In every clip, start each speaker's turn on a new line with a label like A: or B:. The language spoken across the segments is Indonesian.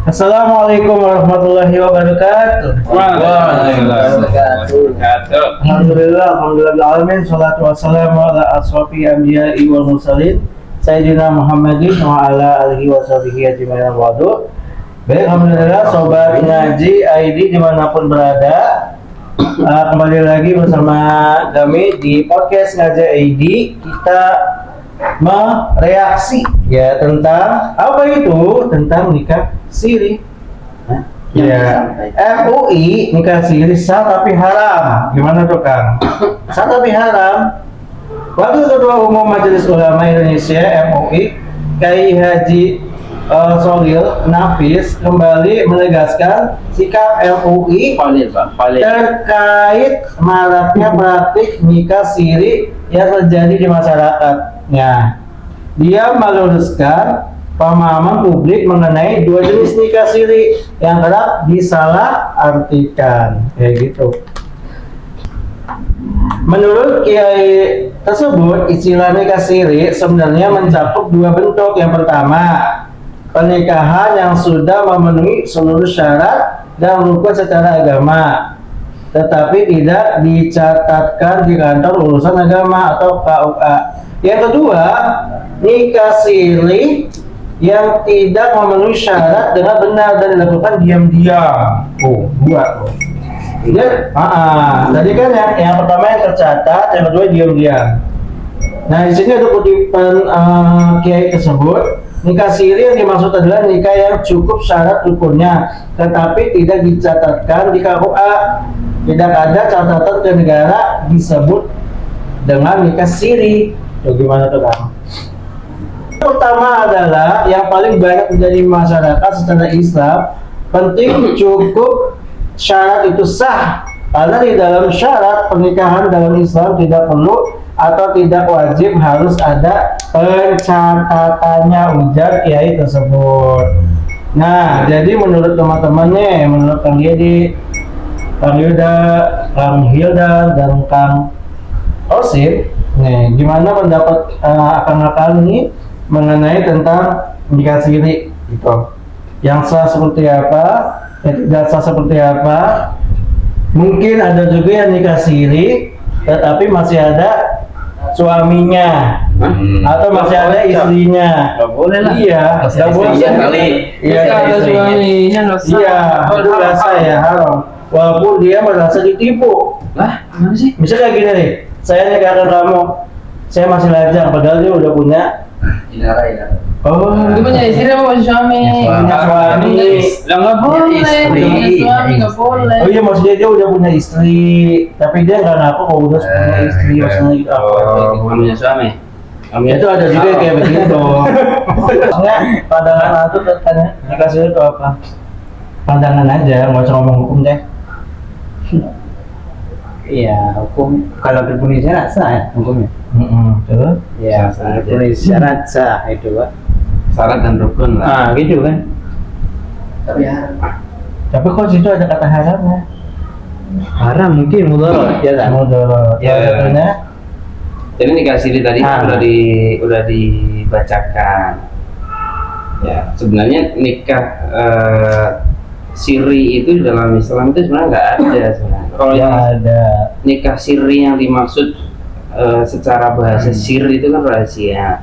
A: Assalamualaikum warahmatullahi wabarakatuh. Alhamdulillah alamin, salatu wassalamu ala asrofi anbiya'i wal mursalin Sayyidina Muhammadin wa ala alihi wa sahbihi ajma'in wa'adu. Baik, alhamdulillah sobat ngaji ID dimanapun berada, kembali lagi bersama kami di podcast Ngaji ID. Kita mereaksi ya tentang apa itu, tentang nikah siri. Ya, MUI nikah siri sah tapi haram. Gimana tuh Kang? Sah tapi haram. Wakil Ketua Umum Majelis Ulama Indonesia MUI Kiai Haji Sholil Nafis kembali menegaskan sikap MUI terkait maraknya praktik nikah siri yang terjadi di masyarakatnya. Dia meluruskan pemahaman publik mengenai dua jenis nikah siri yang kerap disalahartikan, kayak gitu. Menurut Kiai tersebut, istilah nikah siri sebenarnya mencakup dua bentuk. Yang pertama, pernikahan yang sudah memenuhi seluruh syarat dan rukun secara agama, tetapi tidak dicatatkan di kantor urusan agama atau KUA. Yang kedua, nikah siri yang tidak memenuhi syarat dengan benar dan dilakukan diam-diam. Dua. Ya, tadi kan yang pertama yang tercatat, yang kedua diam-diam. Nah, di sini ada kutipan Kiai tersebut. Nikah siri yang dimaksud adalah nikah yang cukup syarat rukunnya, tetapi tidak dicatatkan di KUA. Tidak ada catatan ke negara disebut dengan nikah siri. Bagaimana tuh Kang? Pertama adalah yang paling banyak menjadi masyarakat secara Islam, penting cukup syarat itu sah, karena di dalam syarat pernikahan dalam Islam tidak perlu atau tidak wajib harus ada pencatatannya, ujar Kiai tersebut. Nah, jadi menurut teman-teman nih, menurut Kang Yedi, Kang Yuda, Kang Hilda, dan Kang Osip, nih gimana pendapat akang-akang ini mengenai tentang nikah siri gitu? Yang sah seperti apa, yang tidak sah seperti apa? Mungkin ada juga yang nikah siri tetapi masih ada suaminya atau masih ada istrinya.
B: Nggak boleh lah.
A: Iya, nggak boleh
B: kali.
A: Iya,
B: ada suaminya nggak sah.
A: Iya, itu nggak sah ya, haram. Walaupun dia merasa ditipu.
B: Lah, gimana sih?
A: Bisa kayak gini nih, saya nikahkan kamu, saya masih lajang, padahal dia udah punya. Oh,
B: Dia punya istri apa punya suami?
A: Punya suami.
B: Lah nggak boleh. Punya suami nggak boleh.
A: Oh iya, maksudnya dia udah punya istri, tapi dia nggak ngaku kalau udah punya istri, maksudnya gitu.
B: Bukan punya suami.
A: Itu ada juga kayak begitu. Maksudnya pandangan aku katanya dikasih itu apa? Pandangan aja, nggak usah ngomong hukum deh.
C: Iya, hukum kalau berpunyai syarat sah ya hukumnya.
A: Terus?
C: Ya, berpunyai syarat sah itu Pak.
B: Syarat dan rukun lah.
C: Gitu kan.
A: Tapi kok situ ada kata haramnya?
C: Haram mungkin mudarat ya kan.
A: Mudarat.
B: Ya.
A: Katanya.
B: Jadi nikah siri tadi udah dibacakan. Ya, sebenarnya nikah siri itu dalam Islam itu sebenarnya nggak ada sebenarnya. Kalau yang
A: ada
B: nikah siri yang dimaksud secara bahasa siri itu kan rahasia.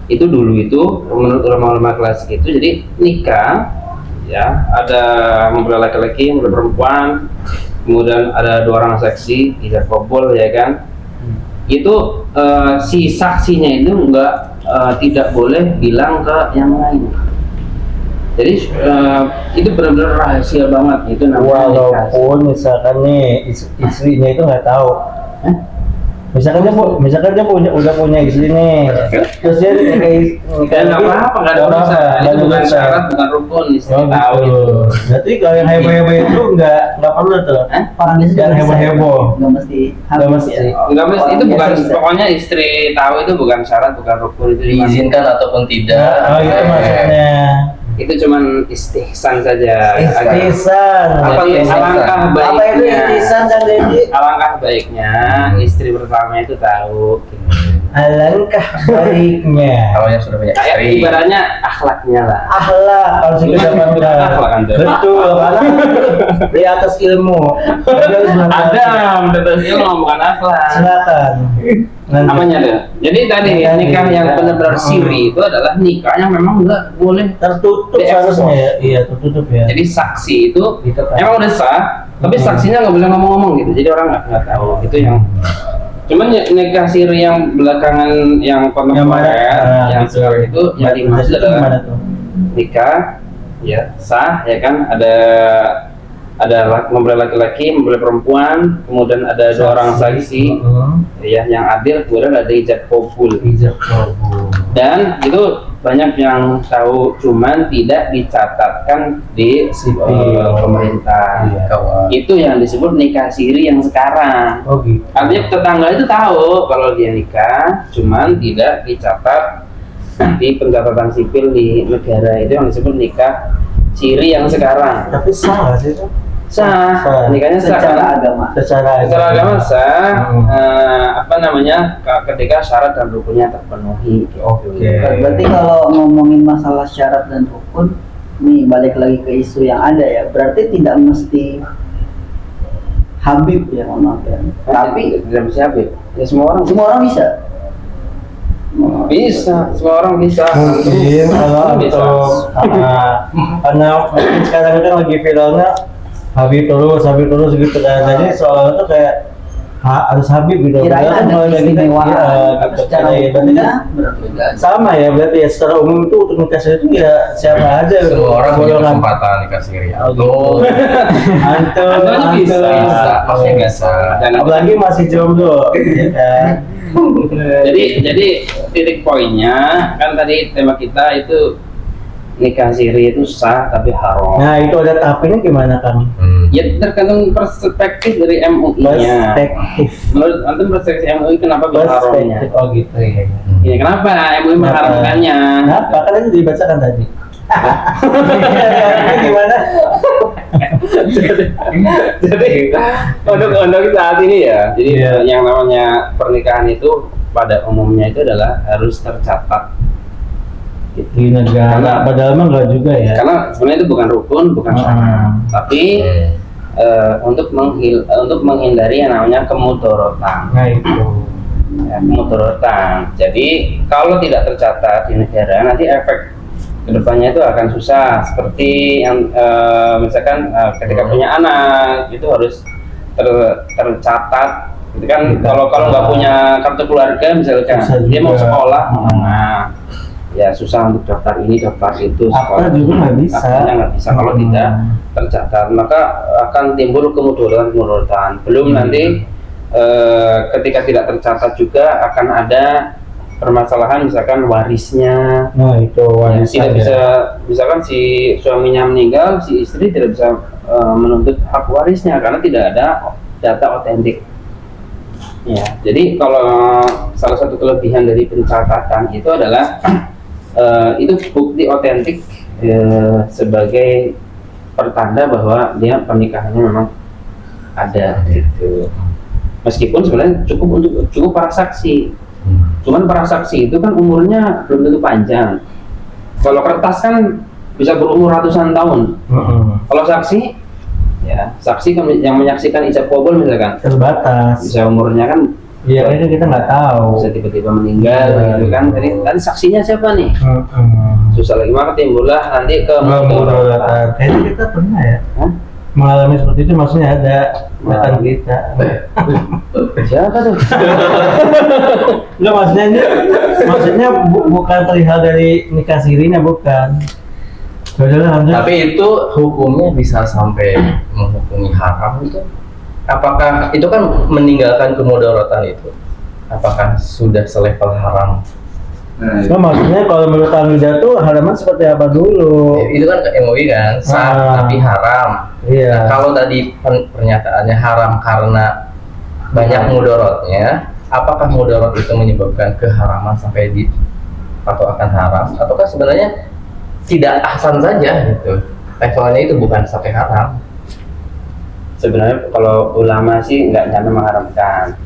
B: Itu dulu itu menurut ulama-ulama klasik itu jadi nikah ya ada mempelai laki-laki yang perempuan, kemudian ada dua orang saksi tidak kabul ya kan. Itu si saksinya itu tidak boleh bilang ke yang lain. Jadi itu benar-benar rahasia banget itu namanya.
A: walaupun misalkan nih istrinya itu nggak tahu. Misalkan dia udah punya istri nih, terus dia nikah
B: nggak apa-apa, nggak ada dosa. Itu bukan syarat, bukan rukun, istri tahu itu.
A: Berarti kalau yang heboh-heboh itu nggak perlu tuh.
C: Orang biasa
A: Yang heboh-heboh.
C: nggak mesti.
A: Nggak mesti.
B: Nggak mesti, itu bukan,
C: Biasa.
B: pokoknya istri tahu itu bukan syarat, bukan rukun, itu
D: diizinkan ataupun tidak.
A: Oh itu maksudnya.
B: itu cuman istihsan saja.
A: Istihsan.
B: Alangkah
A: Apa itu
B: baiknya,
A: istihsan dan Dedi?
B: alangkah baiknya istri pertama itu tahu gitu.
A: Alangkah baiknya.
D: Kalau yang sudah punya
B: Kayak
D: istri.
B: ibaratnya akhlaknya lah.
A: Akhlak kalau kita udah
B: Akhlak kan, tuh.
A: betul karena di atas ilmu. Jadi harus belajar.
B: Adam, betul sih ngomongkan akhlak.
A: Silakan. Nanti.
B: Apanya tuh? Jadi tadi
A: Nikah
B: nikah yang
A: nikah.
B: benar-benar siri itu adalah nikah yang memang nggak boleh.
A: Tertutup
B: Diekspos.
A: seharusnya ya. Iya, tertutup ya.
B: Jadi saksi itu
A: Gitu kan.
B: emang udah sah, tapi saksinya nggak boleh ngomong-ngomong gitu. Jadi orang nggak tahu. Itu yang cuman ya, nikah siri yang belakangan yang
A: Yang mana?
B: kontemporer yang
A: Gitu.
B: sekarang itu yang dimaksud
A: Itu
B: adalah
A: gimana tuh?
B: nikah ya sah ya kan mempelai laki-laki, mempelai perempuan, kemudian ada dua orang saksi ya yang adil, kemudian ada ijab kabul.
A: Ijab kabul.
B: Dan itu banyak yang tahu, cuman tidak dicatatkan di
A: Sipil.
B: pemerintah.
A: Iya.
B: Itu yang disebut nikah siri yang sekarang.
A: Oh gitu.
B: Artinya tetangga itu tahu kalau dia nikah, cuman tidak dicatat di pencatatan sipil di negara. Itu yang disebut nikah siri yang sekarang.
A: Tapi sah nggak sih itu?
B: Sah, nikahnya sah
C: Secara
B: kan?
C: agama.
A: Secara
B: Secara agama sah,
A: Hmm.
B: ketika syarat dan rukunnya terpenuhi.
A: Oke.
C: Berarti kalau ngomongin masalah syarat dan rukun, nih balik lagi ke isu yang ada ya. Berarti tidak mesti Habib ya, mohon maaf ya. Tapi
B: tidak bisa habis. Ya semua orang
C: semua orang bisa.
B: bisa, semua orang bisa.
A: Mungkin kalau
B: bisa.
A: untuk karena mungkin sekarang kan lagi viralnya Habib terus gitu kan. Jadi soalnya tuh kayak harus Habib gitu.
C: Kirain
A: Padahal
C: ada
A: kalau lagi
C: keistimewaan.
A: iya,
C: Tapi
A: gitu.
C: secara
A: Berarti
C: hukumnya
A: kan
C: berbeda.
A: sama ya berarti ya secara umum itu untuk nikah siri itu ya siapa aja gitu.
D: Semua orang punya
A: Golongan.
D: kesempatan nikah siri.
A: Oh,
D: Atau
A: Antum,
B: Antum bisa.
D: bisa, pasti bisa.
B: Dan
A: apalagi masih jomblo, ya kan?
B: jadi titik poinnya kan tadi tema kita itu nikah siri itu sah tapi haram.
A: Nah itu ada tahapnya gimana Kang?
B: Ya tergantung perspektif dari MUI-nya.
A: Perspektif.
B: Menurut antum perspektif MUI kenapa bisa haramnya?
A: Perspektif. Oh gitu ya.
B: Ya kenapa MUI mengharamkannya?
A: Kenapa? Kan tadi dibacakan tadi. Gimana?
B: Jadi untuk saat ini ya, jadi
A: Iya.
B: yang namanya pernikahan itu pada umumnya itu adalah harus tercatat.
A: Di negara,
B: Karena-
A: padahal mah enggak juga ya.
B: Karena sebenarnya itu bukan rukun, bukan syarat, tapi untuk menghindari yang namanya kemudorotan.
A: Nah itu.
B: Ya, kemudorotan. Jadi kalau tidak tercatat di negara, nanti efek kedepannya itu akan susah. Seperti yang misalkan ketika punya anak itu harus tercatat. Itu kan kalau nggak punya kartu keluarga misalkan
A: Susah
B: dia mau
A: juga.
B: sekolah, nah ya susah untuk daftar ini daftar itu
A: Akta juga nggak bisa.
B: Aktanya nggak bisa kalau tidak tercatat, maka akan timbul kemudorotan. Belum nanti ketika tidak tercatat juga akan ada permasalahan misalkan warisnya.
A: Nah itu
B: Ya,
A: warisan
B: tidak
A: ya.
B: bisa, misalkan si suaminya meninggal, si istri tidak bisa menuntut hak warisnya karena tidak ada data otentik. Ya, jadi kalau salah satu kelebihan dari pencatatan itu adalah itu bukti otentik sebagai pertanda bahwa dia pernikahannya memang ada gitu. Meskipun sebenarnya cukup para saksi. Cuman para saksi itu kan umurnya belum tentu panjang. Kalau kertas kan bisa berumur ratusan tahun. Kalau saksi, ya saksi kan yang menyaksikan ijab kabul misalkan,
A: Terbatas.
B: bisa umurnya kan
A: Iya kan kita nggak tahu.
B: bisa tiba-tiba meninggal
A: Iya,
B: gitu kan.
A: iya.
B: Tadi saksinya siapa nih? Susah lagi, maka timbullah nanti
A: Kemudorotan. Kayaknya kita pernah ya
B: Hah?
A: mengalami seperti itu, maksudnya ada rekan
B: Nah.
A: kita.
B: Siapa tuh?
A: Enggak, maksudnya ini maksudnya bukan perihal dari nikah sirinya, bukan. Saudara lanjut.
D: Tapi itu hukumnya bisa sampai menghukumi haram itu. Apakah itu kan meninggalkan kemudorotan itu? Apakah sudah selevel haram?
A: Nah, maksudnya kalau menurut Kang Yuda tuh halaman seperti apa dulu?
D: Itu kan ke MUI kan, sah tapi haram.
A: Iya.
D: Nah, kalau tadi pernyataannya haram karena banyak mudorotnya, apakah mudorot itu menyebabkan keharaman sampai di atau akan haram? Ataukah sebenarnya tidak ahsan saja gitu? Levelnya itu bukan sampai haram.
B: Sebenarnya kalau ulama sih nggak nyampe mengharamkan.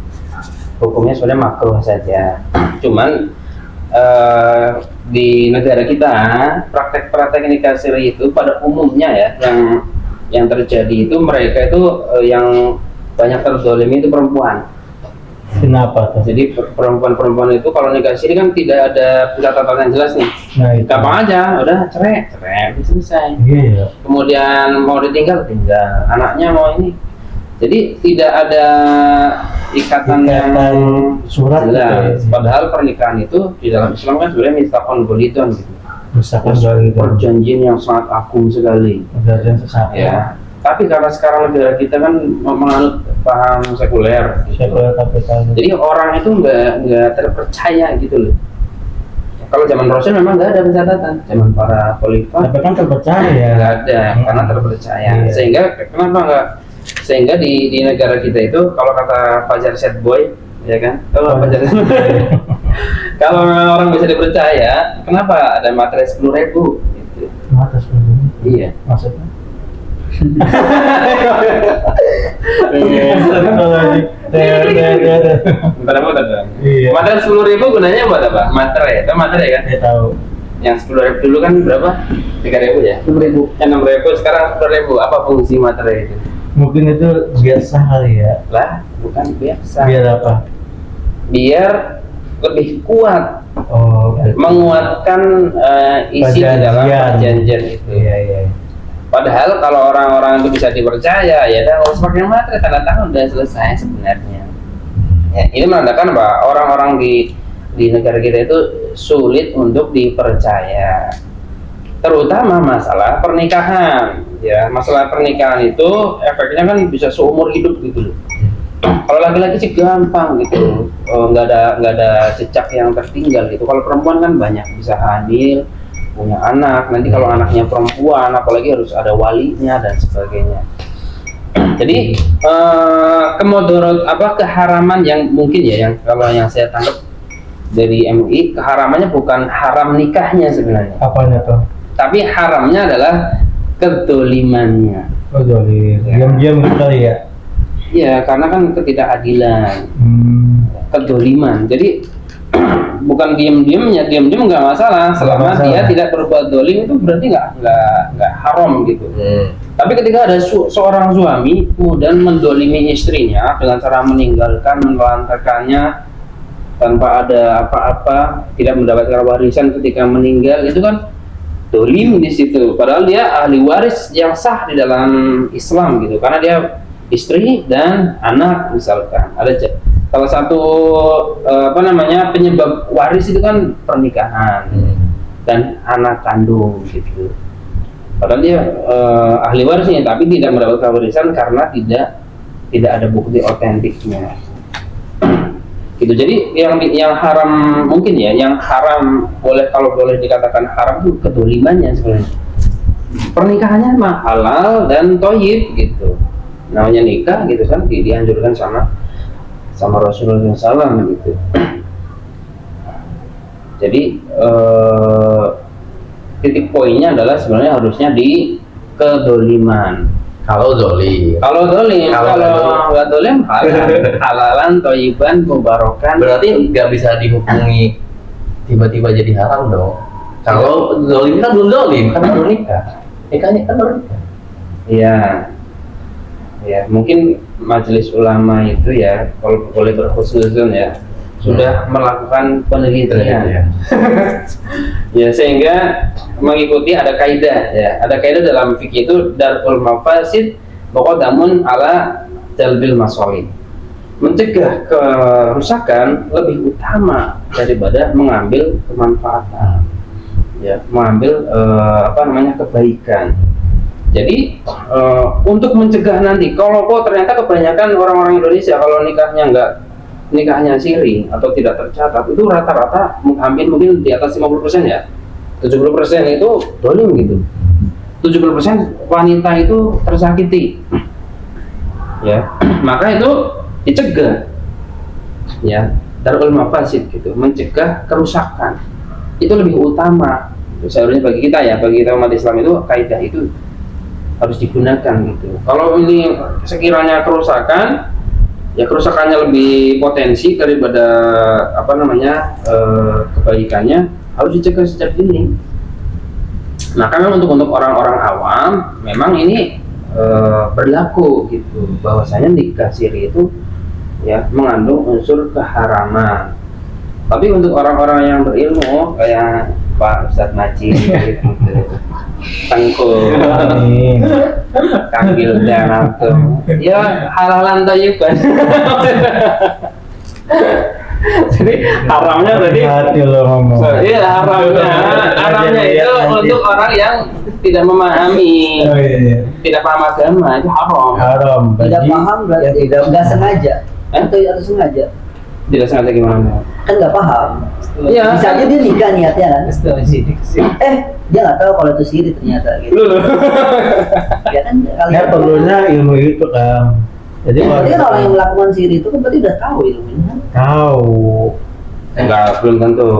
B: hukumnya sebenarnya makruh saja. Cuman di negara kita praktek-praktek nikah siri itu pada umumnya ya yang terjadi itu mereka itu yang banyak terzolimi itu perempuan.
A: Kenapa tuh?
B: Jadi perempuan-perempuan itu kalau nikah siri kan tidak ada catatan yang jelas nih.
A: Nah itu.
B: Gampang aja, udah cerai selesai.
A: Iya.
B: Kemudian mau tinggal, anaknya mau ini. Jadi tidak ada ikatan yang
A: surat
B: jelas.
A: gitu ya.
B: Padahal pernikahan itu di dalam Islam kan sebenarnya mistaqon bolidon gitu.
A: Misalkan dari
B: Perjanjian yang sangat agung sekali.
A: perjanjian sesama.
B: Ya. Tapi karena sekarang negara kita kan menganut paham sekuler.
A: Sekuler kapitalis.
B: Jadi orang itu nggak terpercaya gitu loh. Kalau zaman Rasul memang nggak ada pencatatan, zaman para khalifah
A: Tapi kan terpercaya ya.
B: nggak ada karena terpercaya.
A: Iya.
B: Sehingga kenapa nggak? Sehingga di negara kita itu kalau kata Fajar Set Boy, ya kan? Kalau Fajar kalau orang bisa dipercaya, kenapa ada materai 10.000? Gitu.
A: Mata sebenarnya.
B: Iya.
A: Maksudnya?
B: Bentar apa bentar?
A: Iya.
B: Materai 10.000 gunanya buat apa? Materai, itu materai kan?
A: Saya tahu.
B: Yang 10.000 dulu kan berapa? 3.000 ya?
C: 6.000.
B: Yang 6.000 sekarang 10.000. Apa fungsi materai itu?
A: Mungkin itu biasa kali ya.
B: Lah, bukan biasa.
A: Biar apa?
B: Biar lebih kuat
A: Oh,
B: menguatkan isi di dalam perjanjian itu.
A: Iya, iya.
B: Padahal kalau orang-orang itu bisa dipercaya, ya udah pakai materai tanda tangan udah selesai sebenarnya. Ya, ini menandakan bahwa orang-orang di negara kita itu sulit untuk dipercaya, terutama masalah pernikahan. Ya, masalah pernikahan itu efeknya kan bisa seumur hidup gitu loh. Kalau laki-laki sih gampang gitu, nggak ada jejak yang tertinggal gitu. Kalau perempuan kan banyak bisa hamil, punya anak. Nanti kalau anaknya perempuan, apalagi harus ada walinya dan sebagainya. Jadi keharaman yang mungkin ya, yang kalau yang saya tangkap dari MUI, keharamannya bukan haram nikahnya sebenarnya,
A: Apanya tuh?
B: tapi haramnya adalah kedolimannya.
A: Oh, dolim. Diam-diam gitu kali ya.
B: Ya, karena kan ketidakadilan, kedoliman. Jadi bukan diam-diamnya, diam-diam nggak masalah selama
A: masalah.
B: dia tidak berbuat dolim, itu berarti nggak haram gitu. Tapi ketika ada seorang suami kemudian mendolimi istrinya dengan cara meninggalkan, menelantarkannya tanpa ada apa-apa, tidak mendapatkan warisan ketika meninggal, itu kan dolim di situ. Padahal dia ahli waris yang sah di dalam Islam gitu, karena dia istri dan anak misalkan. Ada salah satu penyebab waris itu kan pernikahan dan anak kandung gitu. Padahal dia ahli warisnya, tapi tidak mendapatkan warisan karena tidak ada bukti otentiknya. Gitu. Jadi yang haram mungkin ya, yang haram kalau boleh dikatakan haram itu kedolimannya sebenarnya. Pernikahannya mah halal dan thayyib gitu. Namanya nikah gitu kan, dianjurkan sama Rasulullah SAW gitu. Jadi titik poinnya adalah sebenarnya harusnya di kedoliman.
D: Kalau zolim.
B: Kalau dolim,
D: Kalau
B: kalau nggak dolim halalan, toyiban, mubarokan.
D: Berarti nggak bisa dihukumi tiba-tiba jadi haram dong. Kalau zolim kan belum zolim, kan baru nikah. Nikahnya kan baru nikah.
B: Iya, ya mungkin majelis ulama itu ya, kalau boleh berhusnuzon ya, sudah melakukan penelitian. Ya, sehingga mengikuti ada kaidah ya, ada kaidah dalam fikih itu darul mafasid muqaddamun ala jalbil masolih. Mencegah kerusakan lebih utama daripada mengambil kemanfaatan, ya, mengambil kebaikan. Jadi untuk mencegah nanti, kalau ternyata kebanyakan orang-orang Indonesia kalau nikahnya siri atau tidak tercatat, itu rata-rata hampir mungkin di atas 50% ya, 70% itu dolim gitu, 70% wanita itu tersakiti ya. Maka itu dicegah ya, darul mafasid gitu, mencegah kerusakan itu lebih utama. Seharusnya bagi kita ya, bagi kita umat Islam itu kaidah itu harus digunakan gitu. Kalau ini sekiranya kerusakan ya kerusakannya lebih potensi daripada kebaikannya, harus dicegah sejak dini. Nah, karena untuk orang-orang awam memang ini berlaku gitu, bahwasanya nikah siri itu ya mengandung unsur keharaman. Tapi untuk orang-orang yang berilmu kayak Pak Ustadz Maci gitu, Tengku, Kang Gildan itu, ya halalan tayyiban. Jadi haramnya tadi,
A: hati lo ngomong.
B: iya haramnya itu untuk orang yang tidak memahami,
A: Oh, iya.
B: tidak paham agama, itu haram.
A: Haram
C: Tidak
A: bagi
C: paham berarti
A: yang tidak
C: nggak sengaja. Atau sengaja.
B: Tidak sengaja gimana?
C: Kan nggak paham.
B: Iya.
C: Bisa aja dia nikah niatnya kan.
B: Sidik.
C: Dia nggak tahu kalau itu siri ternyata gitu.
B: Lu.
C: Ya kan kali
A: Ya perlunya ilmu itu kan. Jadi
C: berarti kan orang yang melakukan siri itu kan berarti udah tahu ilmunya kan?
A: tahu.
B: Enggak, belum tentu.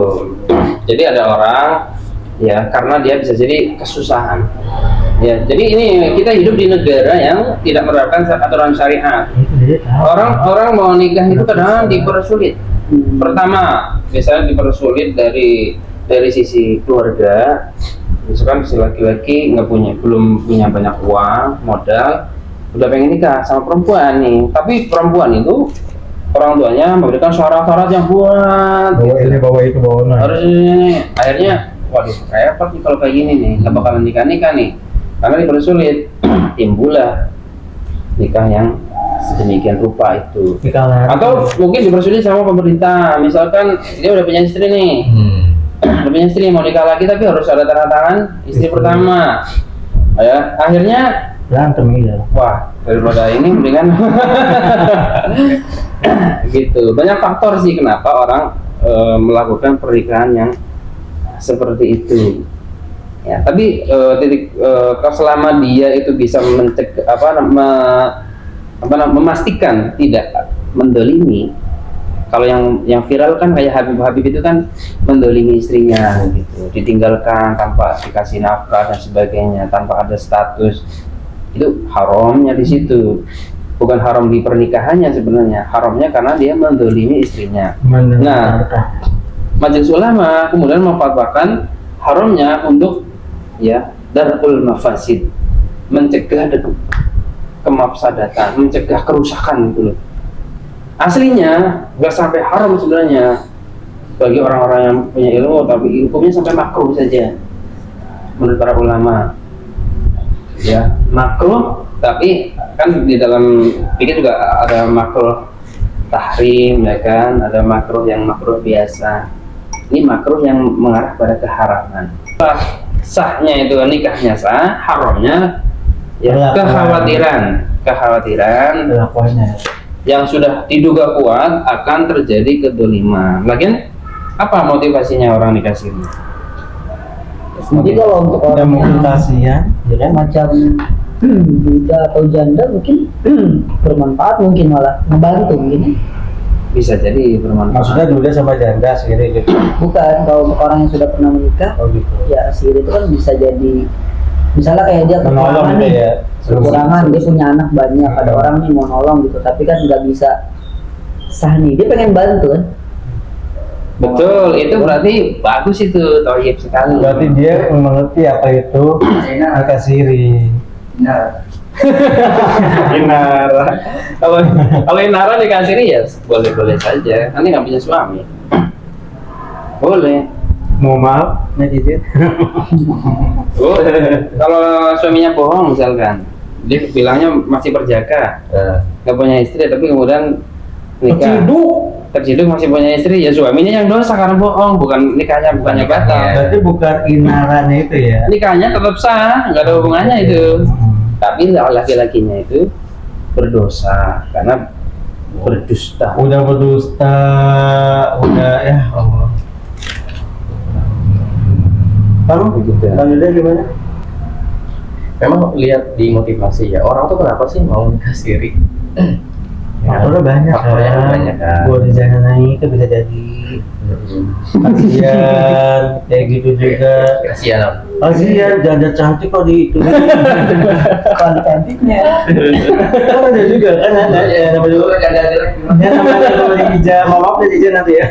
B: Jadi ada orang ya karena dia bisa jadi kesusahan. Ya, jadi ini kita hidup di negara yang tidak menerapkan aturan syariat.
A: Itu dia tahu.
B: Orang mau nikah itu kadang dipersulit. Pertama, misalnya dipersulit dari sisi keluarga. Misalkan si laki-laki belum punya banyak uang, modal, udah pengen nikah sama perempuan nih. Tapi perempuan itu orang tuanya memberikan syarat-syarat yang buat
A: Bawa ini, bawa itu, bawa itu.
B: harus ini. Akhirnya, waduh, kayak apa nih kalau kayak gini nih, nggak bakalan nikah nih, karena dipersulit. Timbullah nikah yang sedemikian rupa itu. Atau mungkin dipersulit sama pemerintah. Misalkan dia udah punya istri nih, udah punya istri mau nikah lagi tapi harus ada tanda tangan istri pertama. Ya, akhirnya
A: Berantem gitu.
B: wah, daripada ini mendingan gitu. Banyak faktor sih kenapa orang melakukan pernikahan yang seperti itu. Ya, tapi selama dia itu bisa memastikan tidak mendolimi. Kalau yang viral kan kayak Habib itu kan mendolimi istrinya gitu, ditinggalkan tanpa dikasih nafkah dan sebagainya, tanpa ada status. Itu haramnya di situ, bukan haram di pernikahannya sebenarnya, haramnya karena dia mendolimi istrinya. Nah, Majelis Ulama kemudian memfatwakan haramnya untuk ya darul mafasid, mencegah kemafsadatan, mencegah kerusakan gitu loh. Aslinya nggak sampai haram sebenarnya bagi orang-orang yang punya ilmu, tapi hukumnya sampai makruh saja menurut para ulama. Ya, makruh, tapi kan di dalam fikih juga ada makruh tahrim, ya kan, ada makruh yang makruh biasa. Ini makruh yang mengarah pada keharaman. Sahnya itu nikahnya sah, haramnya ya kekhawatiran
A: Lakuannya.
B: yang sudah diduga kuat akan terjadi kedoliman. Lagian apa motivasinya orang nikah siri?
C: Jadi kalau untuk
A: Ada
C: orang
A: mungkin
C: yang
A: kasihan, ya kan?
C: macam duda atau janda mungkin bermanfaat, mungkin malah ngebantu mungkin ya.
B: Bisa jadi bermanfaat.
A: Maksudnya duda sama janda sendiri gitu.
C: Bukan, kalau untuk orang yang sudah pernah menikah
A: Oh gitu.
C: ya siri itu kan bisa jadi misalnya kayak dia
A: Menolong
C: kekurangan
A: gitu
C: nih,
A: ya.
C: kekurangan dia punya anak banyak, ada orang nih mau nolong gitu tapi kan nggak bisa sah nih, dia pengen bantu kan.
B: Betul, itu berarti bagus itu, toyib sekali.
A: Berarti dia mengerti apa itu nikah siri.
B: Inara. Kalau Inara nikah siri ya boleh-boleh saja. Nanti nggak punya suami. Boleh.
A: Mau maaf, netizen.
B: Boleh. Kalau suaminya bohong misalkan, dia bilangnya masih berjaga, nggak punya istri, tapi kemudian nikah. Terciduk masih punya istri, ya suaminya yang dosa karena bohong, bukan nikahnya, bukannya batal.
A: Berarti bukan inarannya itu ya.
B: Nikahnya tetap sah, nggak ada hubungannya itu. Tapi laki-lakinya itu berdosa karena berdusta.
A: Udah berdusta, udah ya Allah. Kamu
B: Begitu.
A: Kalau dia gimana?
D: Memang lihat di motivasi ya, orang tuh kenapa sih mau nikah siri?
A: Faktornya banyak
D: Faktornya
A: kan.
D: banyak kan.
A: Buat di jalan naik itu bisa jadi kasihan, kayak gitu juga.
D: Kasihan
A: Kasihan janda cantik kok di itu.
C: Kalau cantiknya.
A: Kan ada juga kan ada ya namanya hijab, maaf deh hijab nanti ya.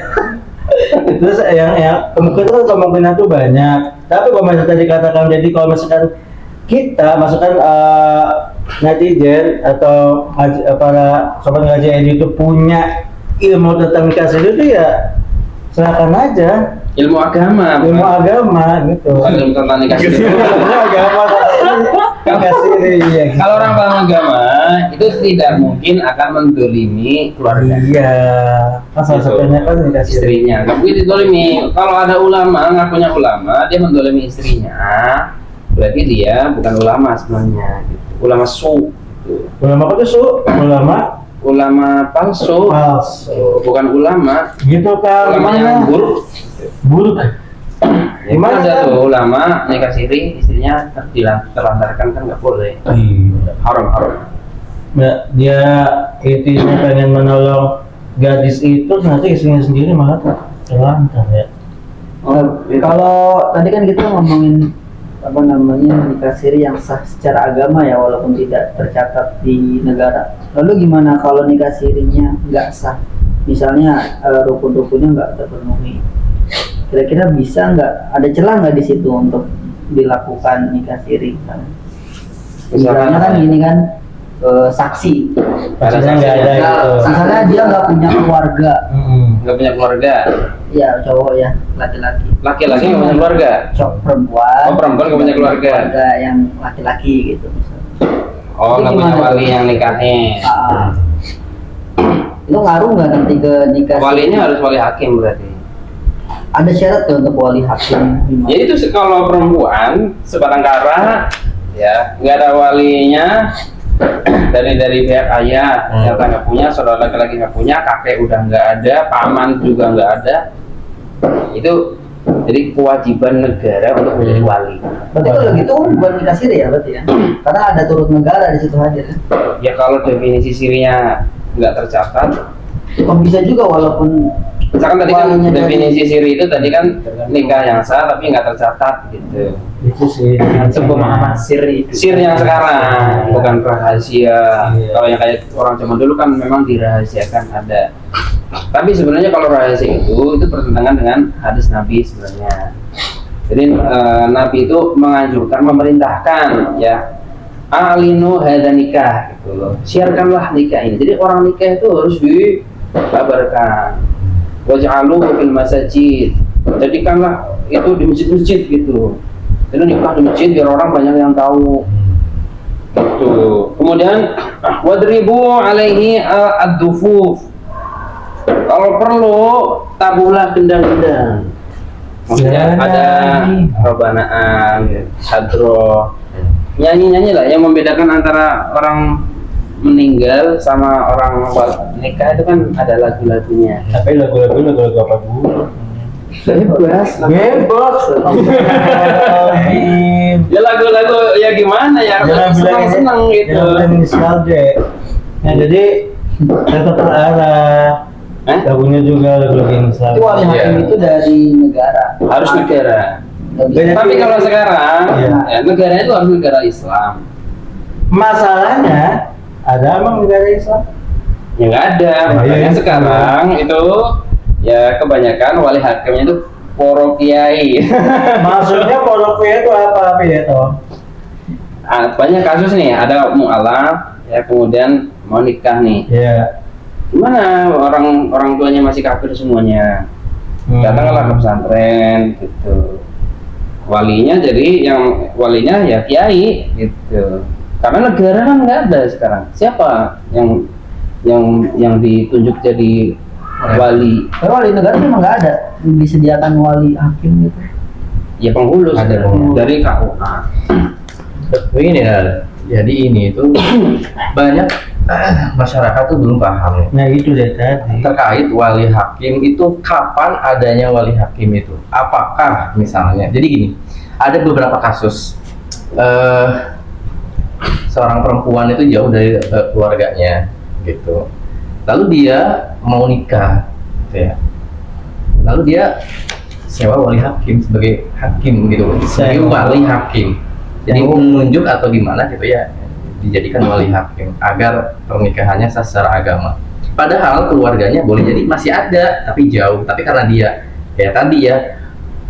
A: Terus yang kemungkinan tuh banyak. Tapi kalau misalnya tadi katakan, jadi kalau misalkan kita masukkan netizen atau para sobat ngaji ID itu punya ilmu tentang nikah siri itu ya silakan aja.
B: Ilmu agama
A: Gitu.
B: bukan ilmu tentang nikah siri.
A: Ilmu agama nikah siri ya. Gitu.
B: Kalau orang paham agama itu tidak mungkin akan mendolimi keluarga.
A: Iya, salah satunya kan nikah siri.
B: Istrinya nggak mungkin didolimi. Kalau ada ulama ngakunya ulama, dia mendolimi istrinya, berarti dia bukan ulama sebenarnya gitu. Ulama su gitu.
A: Ulama apa tuh su?
B: Ulama palsu, bukan ulama.
A: Gitu kan?
B: Ulama yang buruk.
A: Gimana
B: Ada
A: kan?
B: tuh ulama nikah siri istrinya terlantarkan kan nggak boleh. Haram.
A: Ya, dia intinya pengen menolong gadis itu, nanti istrinya sendiri malah terlantar ya.
C: Kalau tadi kan kita ngomongin apa namanya nikah siri yang sah secara agama ya, walaupun tidak tercatat di negara. Lalu gimana kalau nikah sirinya nggak sah? Misalnya rukun-rukunnya nggak terpenuhi. Kira-kira bisa nggak? Ada celah nggak di situ untuk dilakukan nikah siri? Misalnya kan gini kan, saksi.
A: Maksudnya nggak ada gitu.
C: Misalnya dia nggak punya keluarga.
B: Nggak punya keluarga.
C: Ya cowok ya, laki-laki.
B: Laki-laki nggak punya keluarga.
C: Cowok perempuan.
B: Oh, perempuan nggak punya keluarga.
C: Yang laki-laki gitu misalnya.
B: Oh, nggak punya wali yang nikahin.
C: Itu ngaruh nggak nanti ke nikah?
B: Walinya harus wali hakim berarti.
C: Ada syarat tuh untuk wali hakim?
B: Ya itu kalau perempuan sebatang kara, ya nggak ada walinya dari pihak ayah, ternyata nggak punya, saudara laki-laki nggak punya, kakek udah nggak ada, paman juga nggak ada. Itu jadi kewajiban negara untuk menjadi wali.
C: Berarti kalau gitu bukan nikah siri ya berarti ya? Karena ada turut negara di situ hadir.
B: Ya kalau definisi sirinya nggak tercatat,
C: Kok bisa juga walaupun
B: misalkan tadi kan
C: walinya
B: definisi siri itu tadi kan nikah yang sah tapi nggak tercatat gitu.
A: Itu sih.
B: Itu pemahaman
C: siri.
B: Sir yang sekarang bukan rahasia.
A: Iya.
B: Kalau yang kayak orang zaman dulu kan memang dirahasiakan ada. Tapi sebenarnya kalau rahasia itu bertentangan dengan hadis Nabi sebenarnya. Jadi Nabi itu menganjurkan, memerintahkan ya, alinu hadza nikah gitu loh. Siarkanlah nikah ini. Jadi orang nikah itu harus dikabarkan. Waj'alu fil masajid. Jadikanlah itu di masjid-masjid gitu. Jadi nikah di masjid biar orang banyak yang tahu. Gitu. Kemudian wadribu alaihi ad-dufuf. Kalau perlu tabuhlah gendang-gendang. Maksudnya ada robanaan, hadroh, nyanyi-nyanyi lah yang membedakan antara orang meninggal sama orang nikah itu kan ada lagu-lagunya.
A: Tapi lagu-lagu apa dulu?
B: Bebas. Ya lagu-lagu ya gimana ya? Senang-senang gitu.
A: Jangan bilang ini deh. Nah jadi tetap terarah. Lagunya juga lagu-lagu yang Islam.
C: Itu wali hakim itu dari negara.
B: Harus negara. Tapi kalau sekarang ya, negara itu harus negara Islam.
A: Masalahnya ada emang negara Islam?
B: Ya nggak ada. Makanya
A: iya.
B: sekarang itu ya kebanyakan wali hakimnya itu poro kiai.
A: Maksudnya pondok itu apa ya toh?
B: Banyak kasus nih, ada mu'alaf ya kemudian mau nikah nih.
A: Iya.
B: Gimana orang tuanya masih kafir semuanya. Datanglah ke pesantren gitu. Walinya walinya ya kiai gitu. Karena negara kan nggak ada sekarang. Siapa yang ditunjuk jadi wali?
C: Tapi wali negara memang nggak ada disediakan wali hakim gitu.
B: Ya penghulu
D: Ada
B: sebenarnya, dari KUA.
D: Begini ya, jadi ini itu banyak masyarakat tuh belum paham nih.
A: Nah itu deh tadi.
D: Terkait wali hakim itu, kapan adanya wali hakim itu? Apakah misalnya, jadi gini, ada beberapa kasus seorang perempuan itu jauh dari keluarganya gitu, lalu dia mau nikah gitu ya, lalu dia sewa wali hakim sebagai hakim gitu, sebagai
A: Sewa.
D: wali hakim. Jadi
A: Oh.
D: menunjuk atau gimana gitu ya, dijadikan wali hakim agar pernikahannya sah secara agama. Padahal keluarganya boleh jadi masih ada tapi jauh, tapi karena dia ya tadi ya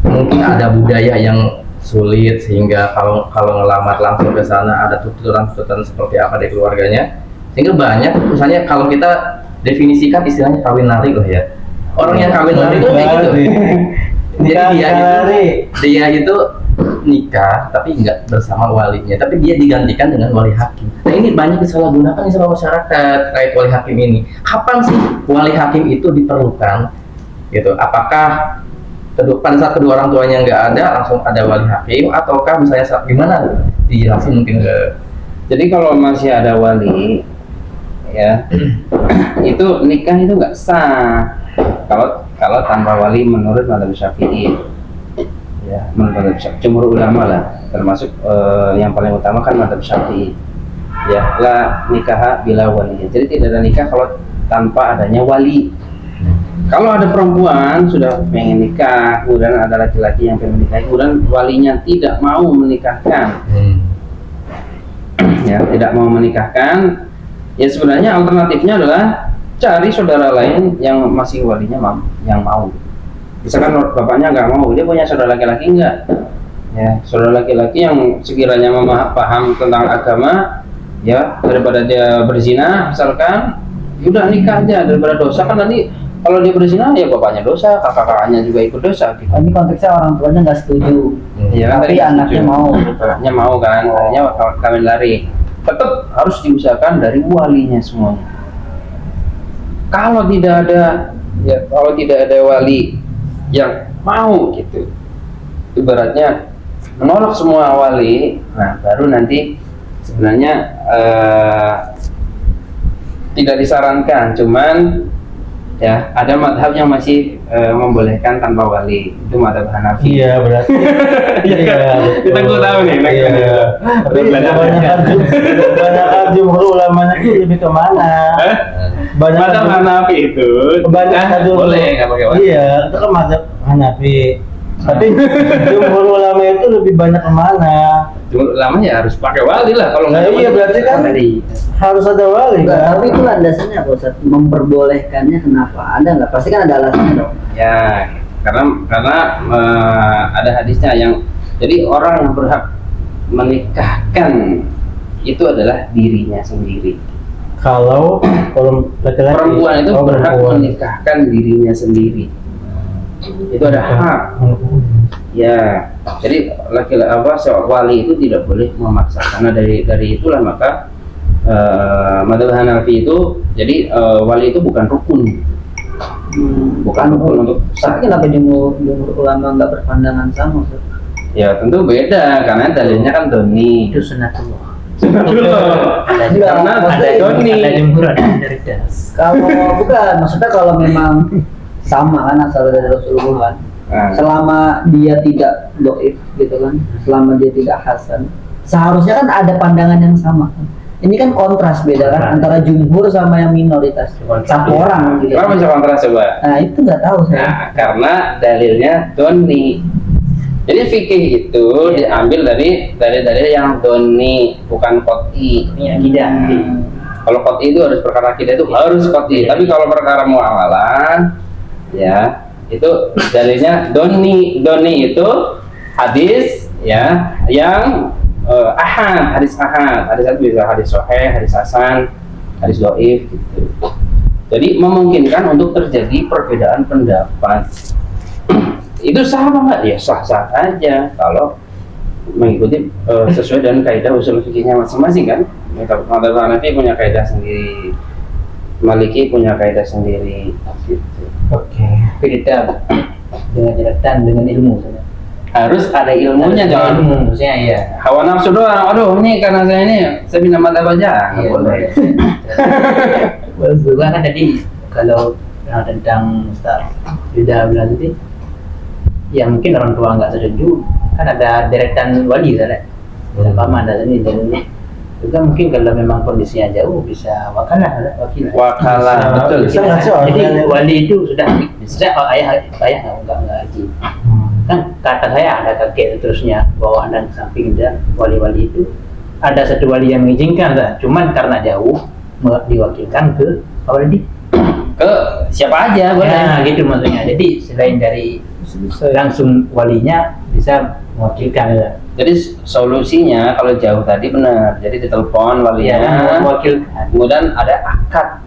D: mungkin ada budaya yang sulit sehingga kalau ngelamar langsung ke sana ada tuturan-tuturan seperti apa dari keluarganya, sehingga banyak misalnya kalau kita definisikan istilahnya kawin lari loh ya, orang yang kawin lari itu kayak gitu. Jadi dia itu nikah tapi nggak bersama walinya, tapi dia digantikan dengan wali hakim. Nah ini banyak disalahgunakan nih sama masyarakat terkait wali hakim ini. Kapan sih wali hakim itu diperlukan? Gitu. Apakah pada saat kedua orang tuanya nggak ada langsung ada wali hakim, ataukah misalnya saat gimana? Dijelasin mungkin ke.
B: Jadi kalau masih ada wali, ya itu nikah itu nggak sah. Kalau tanpa wali menurut mazhab Syafi'i, ya menurut jumhur ulama lah, termasuk yang paling utama kan mazhab Syafi'i. Ya, la nikah bila wali. Jadi tidak ada nikah kalau tanpa adanya wali. Kalau ada perempuan sudah pengen nikah, kemudian ada laki-laki yang pengen menikah, kemudian walinya tidak mau menikahkan, ya tidak mau menikahkan, ya sebenarnya alternatifnya adalah cari saudara lain yang masih walinya yang mau. Misalkan bapaknya nggak mau, dia punya saudara laki-laki nggak? Ya, saudara laki-laki yang sekiranya paham tentang agama, ya daripada dia berzina, misalkan, udah nikah aja daripada dosa. Kan nanti kalau dia berzina, ya bapaknya dosa, kakak-kakaknya juga ikut dosa. Gitu.
C: Ini konteksnya orang tuanya nggak setuju,
B: Ya, kan,
C: tapi
B: tadi
C: anaknya
B: setuju.
C: mau.
B: Anaknya mau kan, anaknya kawin lari. Tetap harus diusahakan dari walinya semuanya. Kalau tidak ada, ya kalau tidak ada wali yang mau gitu, ibaratnya menolak semua wali, nah baru nanti sebenarnya tidak disarankan, cuman ya ada madhab yang masih membolehkan tanpa wali, itu madhab Hanafi.
A: Iya berarti. Iya.
B: Kita
A: betul.
B: gua tahu nih, kita
A: Iya.
B: gua tahu.
A: Tapi
B: Belajar
A: kebanyakan jumhur ulamanya itu lebih kemana? Banyak
B: Madhab Hanafi itu
A: Kebanyakan jumhur.
B: boleh nggak pakai wali.
A: Iya, itu kan mazhab Hanafi. Tapi jumhur ulama itu lebih banyak kemana?
B: Cuma ulama ya harus pakai wali lah kalau
A: Nah,
B: nggak
A: iya,
B: wali,
A: berarti kan
B: wali.
A: Harus ada wali
C: Enggak,
A: kan?
C: tapi itu landasannya apa Ustaz? Memperbolehkannya kenapa? Ada nggak? Pasti kan ada alasannya dong.
B: Ya karena ada hadisnya yang jadi orang yang berhak menikahkan itu adalah dirinya sendiri.
A: Kalau laki-laki
B: Perempuan itu
A: oh,
B: berhak
A: perempuan.
B: menikahkan dirinya sendiri. Itu ada hak. Ya, jadi laki-laki wali itu tidak boleh memaksa. Karena dari itulah maka madhab Hanafi itu jadi wali itu bukan rukun, bukan rukun untuk sah.
C: Tapi kenapa jumhur ulama nggak berpandangan sama Ustaz?
B: Ya tentu beda karena dalilnya kan doni.
E: Itu sunatullah.
B: Karena ada doni.
E: Ada jumhur, ada minoritas.
C: Kalau bukan, maksudnya kalau memang sama kan asal dari Rasulullah kan.
B: Nah,
C: Selama dia tidak doif gitu kan, selama dia tidak hasan, seharusnya kan ada pandangan yang sama. Ini kan kontras beda kan antara jumhur sama yang minoritas. Satu orang gitu.
B: kenapa bisa kontras coba?
C: Nah itu nggak tahu saya.
B: Nah, karena dalilnya doni. Jadi fikih itu diambil dari dalil yang doni, bukan qot'i.
E: Ini akidah.
B: Kalau qot'i itu harus perkara akidah itu harus qot'i. Tapi kalau perkara muamalah, ya itu dalilnya doni. Doni itu hadis ya yang ahad, hadis ahad. Hadis itu bisa hadis sahih, hadis hasan, hadis dhaif gitu. Jadi memungkinkan untuk terjadi perbedaan pendapat. Itu sah apa enggak? Ya sah-sah aja kalau mengikuti sesuai dengan kaidah usul fikihnya masing-masing kan. Madzhab Hanafi punya kaidah sendiri, Maliki punya kaidah sendiri gitu.
A: Oke.
E: Tapi kita dengan catatan dengan ilmu saja.
B: Harus ada ilmunya, jangan
E: ilmu, maksudnya iya.
B: hawa nafsu doang. Aduh, ini karena saya pindah madzhab aja. Nggak
E: Iya,
B: boleh.
E: Juga kan tadi kalau tentang Ustaz Yuda bilang tadi, ya mungkin orang tua nggak setuju, kan ada deretan wali kan, paman ada ini dan ini. Juga mungkin kalau memang kondisinya jauh bisa wakalah, wakil.
B: Wakalah, betul.
A: Bisa nggak sih orang
E: Jadi
A: yang-
E: wali itu sudah ayah nggak haji. kan kata saya ada kakek terusnya bawa dan samping dan wali-wali itu ada satu wali yang mengizinkan lah, cuman karena jauh diwakilkan ke Pak Wali.
B: Ke siapa aja boleh.
E: Ya gitu maksudnya. Jadi selain dari langsung walinya bisa mewakilkan ya.
B: Jadi solusinya kalau jauh tadi benar. Jadi ditelepon walinya,
E: mewakilkan.
B: kemudian ada akad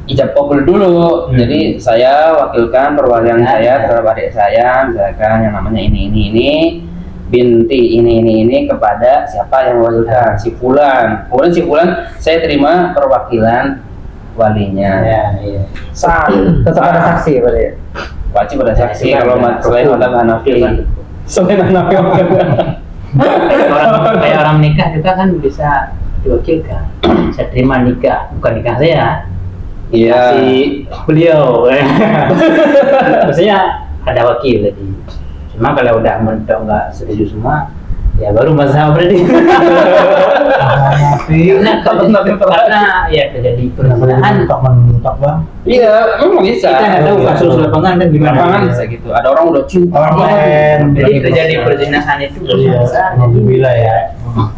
B: ijab kabul dulu. Jadi saya wakilkan perwalian
E: Ya,
B: saya
E: ya.
B: terhadap adik saya, misalkan yang namanya ini, binti ini kepada siapa yang mewakilkan, si fulan. Kemudian si fulan saya terima perwakilan walinya.
E: Ya, iya.
B: Sah.
C: Tetap ada
B: Sah.
C: saksi berarti ya?
B: Wajib ada saksi
E: Ya,
B: kalau
E: kan,
B: selain
E: betul.
B: madhab Hanafi.
E: Betul, kan.
B: Selain Hanafi.
E: Kayak orang menikah juga kan bisa diwakilkan. Saya terima nikah, bukan nikah saya.
B: Iya.
E: Si beliau. Maksudnya ada wakil tadi. Cuma kalau udah mentok nggak setuju semua, ya baru masalah berarti. Karena ya terjadi perbedaan.
C: mentok bang.
B: Iya, memang bisa.
E: Kita nggak tahu kasus lapangan kan gimana.
B: Lapangan bisa gitu. Ada orang udah cinta.
C: Orang lain.
E: Jadi terjadi perzinahan itu
C: Iya, alhamdulillah ya.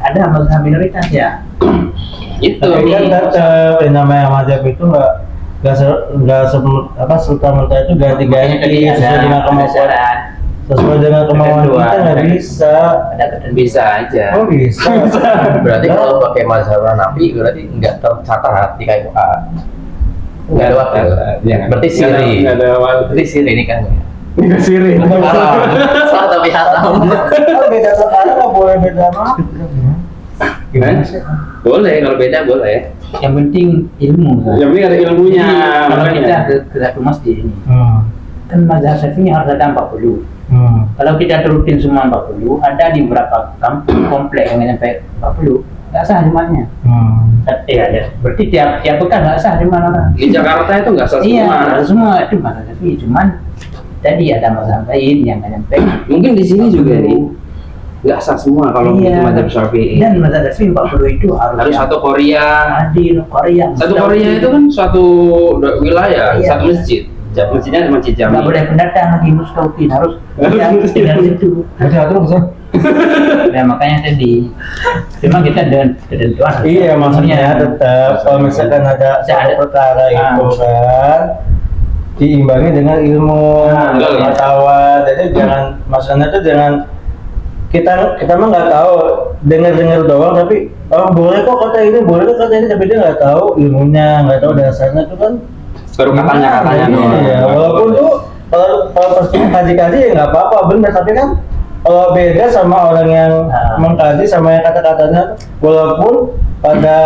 E: ada masalah minoritas ya.
B: Itu.
A: Tapi kan tetap yang namanya mazhab itu nggak serta merta itu ganti-ganti sesuai dengan kemauan
E: syarat,
A: sesuai dengan kemauan
E: Ketentuan.
A: kita nggak bisa.
E: ada ketentuan.
B: Bisa aja.
A: Oh bisa.
D: Berarti kalau pakai mazhab Hanafi berarti nggak tercatat di KUA. Nggak ada wakil. Berarti siri.
B: Nggak ada wakil.
D: Berarti siri ini kan.
B: Nggak siri.
D: Sah tapi haram.
A: Kan beda perkara nggak boleh beda nama.
B: Gimana sih? Boleh, kalau beda boleh.
E: Yang penting ilmu.
B: Yang penting ada ilmunya.
E: Kalau
B: makanya.
E: kita ke satu masjid ini,
A: Hmm.
E: kan mazhab Syafi'i harus ada 40.
A: Hmm.
E: Kalau kita turutin semua 40, ada di beberapa kampung komplek yang sampai 40, nggak sah jumlahnya. Iya, ya. Berarti tiap pekan nggak sah jumlah orang.
B: Di Jakarta itu nggak sah
E: Iya,
B: semua.
E: nggak semua itu mazhab Syafi'i. Cuman tadi ada mazhab lain yang nggak nyampe.
B: Mungkin di sini juga nih nggak sah semua kalau
E: Iya.
B: itu mazhab Syafi'i.
E: Dan mazhab Syafi'i 40 itu harus
B: Harus
E: yang
B: satu Korea.
E: adil, Korea.
B: Satu Korea itu kan suatu wilayah,
E: Iya.
B: satu masjid. Masjidnya Masjid Jami.
E: nggak boleh pendatang lagi muskautin harus yang tinggal situ.
A: Bisa.
E: Nah makanya tadi, cuma kita dengan ketentuan.
A: Iya maksudnya tetap kalau misalkan ada satu perkara itu kan diimbangi dengan ilmu,
B: betul.
A: pengetahuan. Jadi jangan maksudnya itu jangan kita mah nggak tahu dengar doang tapi oh boleh kok kata ini boleh kok kata ini tapi dia nggak tahu ilmunya nggak tahu dasarnya itu kan
B: Baru katanya doang.
A: iya walaupun tuh kalau pastinya kaji ya nggak apa-apa benar tapi kan kalau beda sama orang yang mengkaji sama yang kata-katanya walaupun pada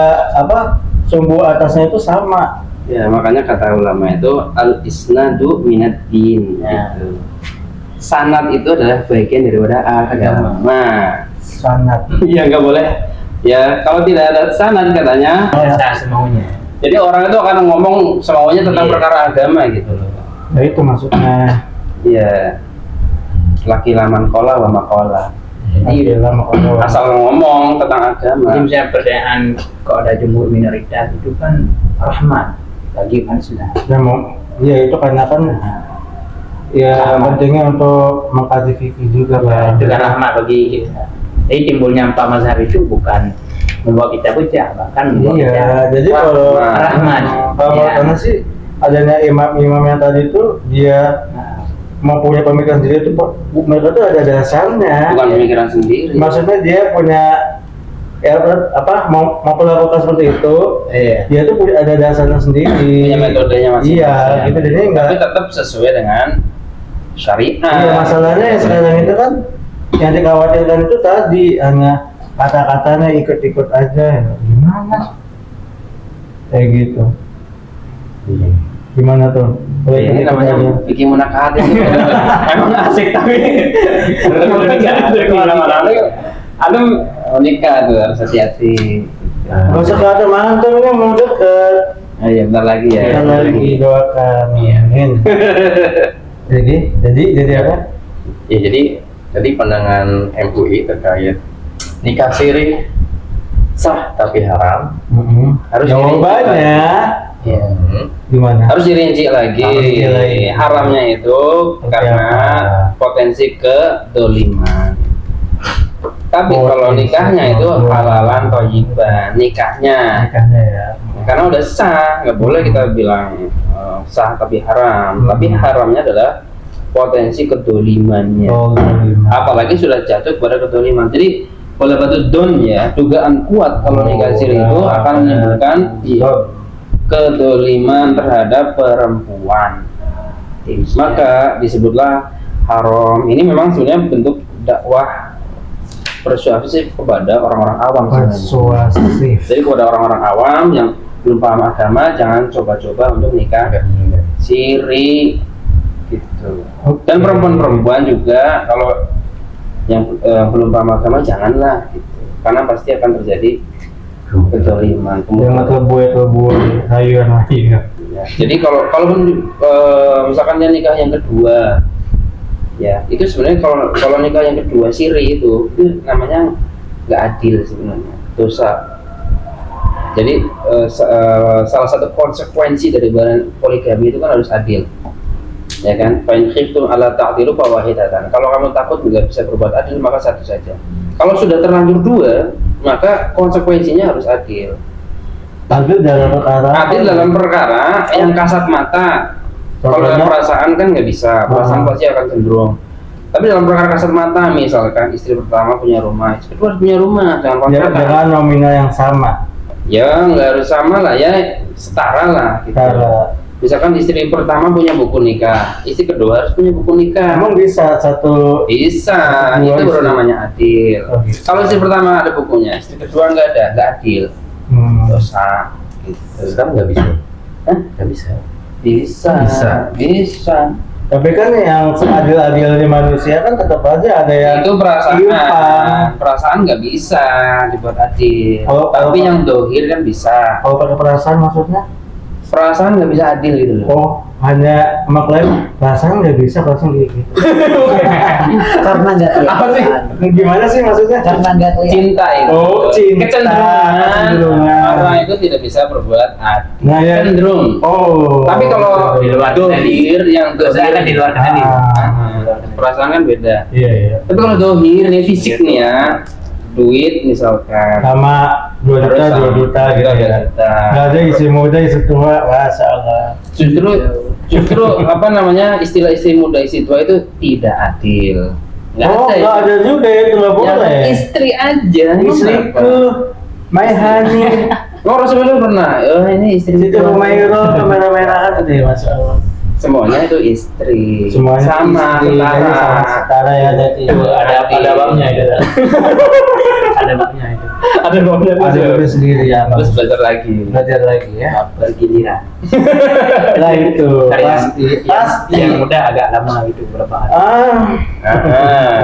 A: sumbu atasnya itu sama.
B: Ya makanya kata ulama itu al isnadu minad din.
E: Ya.
B: Gitu. Sanad itu adalah bagian daripada agama. Nah,
A: Sangat.
B: iya nggak boleh. Ya kalau tidak ada sanad katanya,
E: Sah semaunya.
B: jadi orang itu akan ngomong semaunya tentang
E: Iya.
B: perkara agama gitu loh.
A: Nah itu maksudnya.
B: Iya. Laki laman kola wa makola.
A: Jadi dalam
B: Asal ngomong tentang agama.
E: Jadi misalnya perbedaan kalau ada jumhur minoritas itu kan rahmat bagi manusia.
A: ya itu karena kan ya pentingnya untuk mengkaji fikih juga kan.
E: Itu kan rahmat bagi kita. Jadi timbulnya empat mazhab itu bukan membuat kita pecah, bahkan membuat kita
A: Iya, jadi kalau
E: rahmat.
A: kalau
E: Ya.
A: karena sih adanya imam-imam yang tadi itu dia
E: Nah,
A: mau punya pemikiran sendiri itu mereka tuh ada dasarnya.
B: Bukan pemikiran sendiri.
A: Maksudnya dia punya mau melakukan seperti itu,
E: iya.
A: dia tuh punya ada dasarnya sendiri.
B: Punya metodenya masing-masing.
A: Iya, gitu jadi enggak.
B: Tapi tetap sesuai dengan syariat.
A: Iya, masalahnya yang sekarang itu kan yang dikhawatirkan itu tadi hanya kata-katanya ikut-ikut aja. Gimana? Kayak gitu. Gimana tuh? Boleh
B: Ini
A: ikut
B: namanya
A: aja.
B: bikin munakahat ya. Emang asik tapi dari kemana-mana. Aduh, nikah tuh harus hati-hati.
A: Gak usah kelihatan mantap ini mau deket.
B: Ah, iya, bentar lagi ya.
A: Kita lagi doakan. Amin. Jadi apa?
D: Ya jadi pandangan MUI terkait nikah siri sah tapi haram.
B: Harus
A: Jawabannya
D: Hmm.
A: gimana?
B: harus dirinci lagi.
A: Harus dirinci lagi.
B: Haramnya itu karena potensi kedoliman. Tapi
A: Potensi
B: kalau nikahnya itu
A: kedoliman.
B: halalan thayyiban, nikahnya
A: Nikahnya ya.
B: karena udah sah, nggak boleh kita bilang sah tapi haram. Tapi haramnya adalah potensi kedolimannya.
A: Oh, kedoliman.
B: Apalagi sudah jatuh kepada kedoliman. Jadi oleh batu don ya, dugaan kuat kalau nikah siri itu akan menimbulkan kedoliman terhadap perempuan. Maka disebutlah haram. Ini memang sebenarnya bentuk dakwah persuasif kepada orang-orang awam sebenarnya.
A: Persuasif.
B: Jadi kepada orang-orang awam yang belum paham agama, jangan coba-coba untuk nikah siri gitu. Dan perempuan-perempuan juga kalau yang belum paham agama janganlah gitu. Karena pasti akan terjadi kedoliman.
A: Jangan terbuai rayuan.
B: Ya, jadi kalaupun misalkan dia nikah yang kedua, ya itu sebenarnya kalau nikah yang kedua siri itu namanya nggak adil sebenarnya, dosa. Jadi salah satu konsekuensi dari poligami itu kan harus adil, ya kan? Fa in khiftum alla ta'dilu fawahidatan. Kalau kamu takut nggak bisa berbuat adil maka satu saja. Kalau sudah terlanjur dua, maka konsekuensinya harus adil.
A: Adil dalam perkara
B: yang kasat mata. Kalau dalam perasaan kan nggak bisa, perasaan pasti akan cenderung. Tapi dalam perkara kasat mata, misalkan istri pertama punya rumah, istri kedua punya rumah, jangan kontrakan.
A: dengan nominal yang sama.
B: Ya nggak harus sama lah, ya setara lah. Gitu. Misalkan istri pertama punya buku nikah, istri kedua harus punya buku nikah.
A: Emang bisa satu?
B: Bisa,
A: Dua
B: itu baru
A: istri.
B: namanya adil.
A: Oh, gitu.
B: Kalau istri pertama ada bukunya, istri kedua nggak ada, nggak adil. Dosa. Gitu.
D: Sekarang nggak bisa.
B: Hah?
D: Nggak bisa.
B: Bisa.
A: Tapi kan yang seadil-adilnya manusia kan tetap aja ada yang
B: Itu
A: timpang.
B: perasaan nggak bisa dibuat adil.
A: Kalau-
B: Tapi yang dohir kan bisa.
A: Kalau pakai perasaan maksudnya?
B: Perasaan nggak bisa adil gitu loh.
A: Oh, hanya mengklaim perasaan nggak bisa langsung kayak gitu.
C: Karena nggak
B: Apa sih?
C: kelihatan.
A: Gimana sih maksudnya?
C: Karena nggak kelihatan.
B: Cinta itu.
A: Oh, cinta.
B: Kecenderungan. Orang itu tidak bisa berbuat adil.
A: Nah, ya.
B: Cenderung.
A: Oh.
B: Tapi kalau
E: Di luar
B: dohir yang
E: Dosa kan di luar kendali.
B: perasaan kan beda.
A: Iya, iya.
B: Tapi kalau dohir nih fisik nih ya, duit misalkan.
A: Sama 2 juta,
B: Harus
A: 2 juta gitu
B: sama 2
A: ya.
B: juta.
A: Nggak ada isi muda, isi tua, Masya Allah.
B: Justru apa namanya istilah istri muda istri tua itu tidak adil.
A: Oh,
B: ya.
A: nggak ada juga itu, nggak
B: Yang
A: boleh.
B: istri aja.
A: Istriku, my honey.
B: Oh Rasulullah pernah. Oh ini istri
A: Itu
B: tua.
A: Humairo, merah-merahan itu ya, Masya Allah.
B: Semuanya itu istri.
A: Semuanya
B: sama
A: istri, jadi
B: setara.
A: sama setara ya, jadi
E: Ada babnya itu. Ada babnya itu.
B: Ada babnya
A: ada lebih sendiri ya.
B: Terus belajar lagi.
A: Belajar lagi ya.
E: Bergiliran.
A: Lah itu
E: Dari
A: pasti.
E: yang muda agak lama itu berapa hari.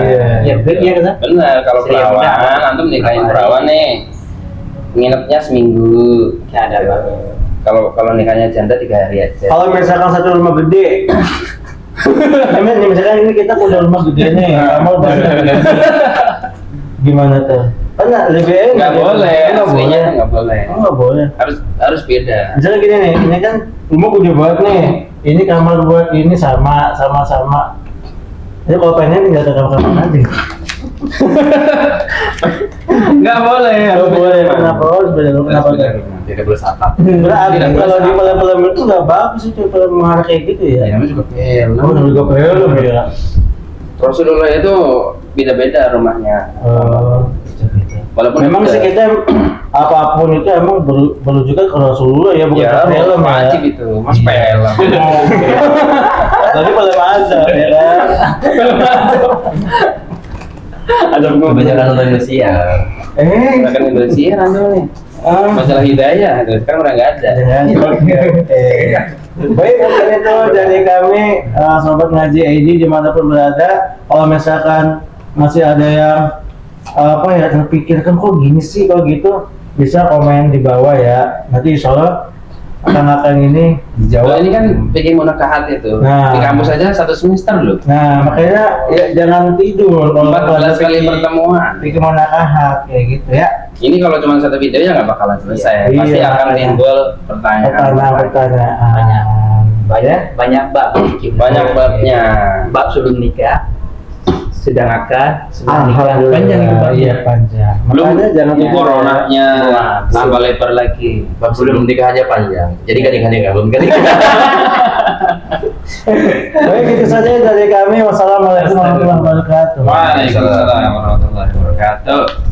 A: Iya.
E: Ya benar kan?
B: Benar, kalau
E: Istri yang muda,
B: perawan, antum nikahin
E: berapa hari?
B: perawan nih, nginepnya seminggu.
E: Ya ada Pak.
B: Kalau nikahnya janda 3 hari aja.
A: Kalau misalkan satu rumah gede, misalkan ini kita punya rumah gede nih, kamu gimana tuh? Kan lebih
B: Nggak boleh,
A: nggak
B: aslinya
A: boleh,
B: nggak boleh.
A: Oh, nggak boleh.
B: Harus beda.
A: Misalnya gini nih, ini kan rumah gede banget nih, ini kamar buat ini sama. Jadi kalau pengen tinggal ke kamar aja.
B: Nggak boleh.
A: Nggak boleh, kenapa harus beda? Kenapa?
D: Tidak boleh satap.
A: Berarti
B: Tidak boleh
A: kalau di
B: sama.
A: film-film itu nggak bagus itu film mengarah kayak gitu ya.
B: namanya juga film.
A: Oh, juga film ya.
B: Rasulullah itu beda-beda rumahnya. Walaupun
A: Memang
B: juga-
A: sih kita apapun itu emang berujuk ke Rasulullah ya, bukan
B: ya,
A: ke film ya.
B: wajib itu, mas
A: Iya.
B: film.
A: Tapi film ada ya kan.
B: Ada
D: Kebanyakan nonton Indonesia.
B: Makan Indonesia nanti nih. Masalah hidayah, sekarang udah nggak ada.
A: Baik, mungkin itu dari kami sobat ngaji ID dimanapun berada. Kalau misalkan masih ada yang apa ya terpikirkan kok gini sih, kalau gitu bisa komen di bawah ya. Nanti insya Allah akan ini
B: Kalau
A: dijawab.
B: ini kan bikin munakahat itu.
A: Nah.
B: Di kampus aja 1 semester loh.
A: Nah, makanya ya, jangan tidur kalau
B: 14 kali
A: bikin-
B: pertemuan.
A: bikin munakahat kayak gitu ya.
B: Ini kalau cuma satu video ya nggak bakalan selesai.
A: Iya.
B: Pasti
A: Iya.
B: akan timbul pertanyaan.
A: Pertanyaan.
E: Banyak bab.
B: Banyak babnya.
E: Bab sebelum nikah, sudah akad, sudah nikah, panjang itu Pak.
A: Iya panjang.
B: Belum
A: Makanya jangan
B: itu coronanya
E: Wah,
B: tambah lebar lagi.
D: Belum nikah aja panjang. Jadi kan nikah belum kan?
A: Baik, itu saja dari kami. Wassalamualaikum warahmatullahi wabarakatuh.
B: Waalaikumsalam warahmatullahi wabarakatuh.